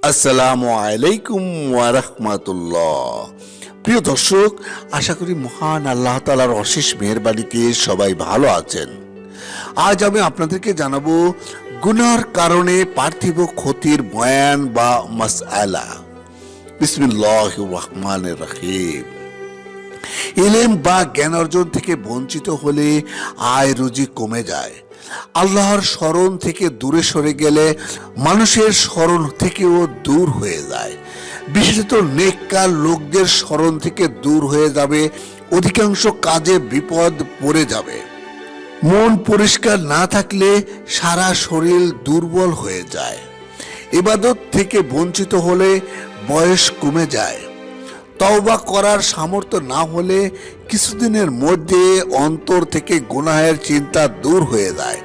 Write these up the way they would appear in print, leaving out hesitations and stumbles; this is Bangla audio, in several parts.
আসসালামু আলাইকুম ওয়া রাহমাতুল্লাহ। প্রিয় দর্শক, আশা করি মহান আল্লাহ তাআলার অশেষ মেহেরবানিতে সবাই ভালো আছেন। আজ আমি আপনাদেরকে জানাবো গুনাহর কারণে পার্থিব ক্ষতির বয়ান বা মাসআলা। বিসমিল্লাহির রহমানির রহিম। ইলম বা জ্ঞান অর্জন থেকে বঞ্চিত হলে আয় রুজি কমে যায়। আল্লাহর স্মরণ থেকে দূরে সরে গেলে মানুষের স্মরণ থেকেও দূর হয়ে যায়। বিশেষত নেককার লোকদের স্মরণ থেকে দূর হয়ে যাবে, অধিকাংশ কাজে বিপদ পড়ে যাবে। মন পরিষ্কার না থাকলে সারা শরীর দুর্বল হয়ে যায়। ইবাদত থেকে বঞ্চিত হলে বয়স কমে যায়। তওবা করার সামর্থ্য না হলে কিছুদিনের মধ্যে অন্তর থেকে গুনাহের চিন্তা দূর হয়ে যায়।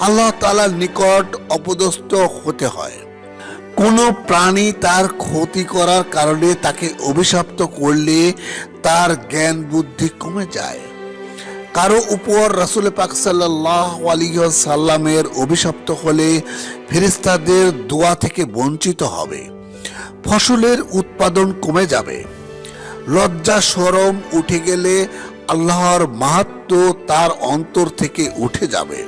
আল্লাহ তাআলার নিকট অপদস্থ হতে হয়। কোনো প্রাণী তার ক্ষতি করার কারণে তাকে অভিশপ্ত করলে তার জ্ঞান বুদ্ধি কমে যায়। কারো উপর রাসূল পাক সাল্লাল্লাহু আলাইহি ওয়াসাল্লামের অভিশপ্ত হলে ফেরেশতাদের দোয়া থেকে বঞ্চিত হবে। ফসলের উৎপাদন কমে যাবে। লজ্জা শরম উঠে গেলে আল্লাহর মাহাত্ম্য তার অন্তর থেকে উঠে যাবে।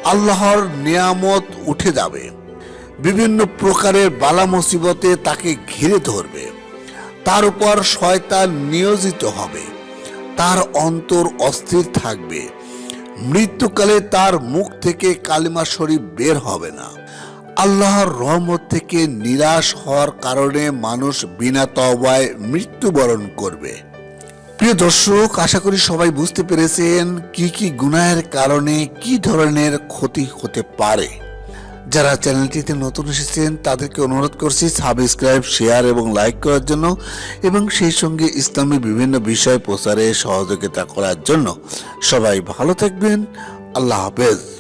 আল্লাহর নিয়ামত উঠে যাবে। বিভিন্ন প্রকারের বালা মুসিবতে তাকে ঘিরে ধরবে। তার উপর শয়তান নিয়োজিত হবে। তার অন্তর অস্থির থাকবে। মৃত্যুকালে তার মুখ থেকে কালিমা শরীফ বের হবে না। আল্লাহর রহমত থেকে নিরাশ হওয়ার কারণে মানুষ বিনা তওবায় মৃত্যুবরণ করবে। প্রিয় দর্শক, আশা করি সবাই বুঝতে পেরেছেন কি কি গুনাহের কারণে কি ধরনের ক্ষতি হতে পারে। যারা চ্যানেলটিতে নতুন এসেছেন তাদেরকে অনুরোধ করছি সাবস্ক্রাইব, শেয়ার এবং লাইক করার জন্য এবং সেই সঙ্গে ইসলামী বিভিন্ন বিষয় প্রচারে সহযোগিতা করার জন্য। সবাই ভালো থাকবেন। আল্লাহ হাফেজ।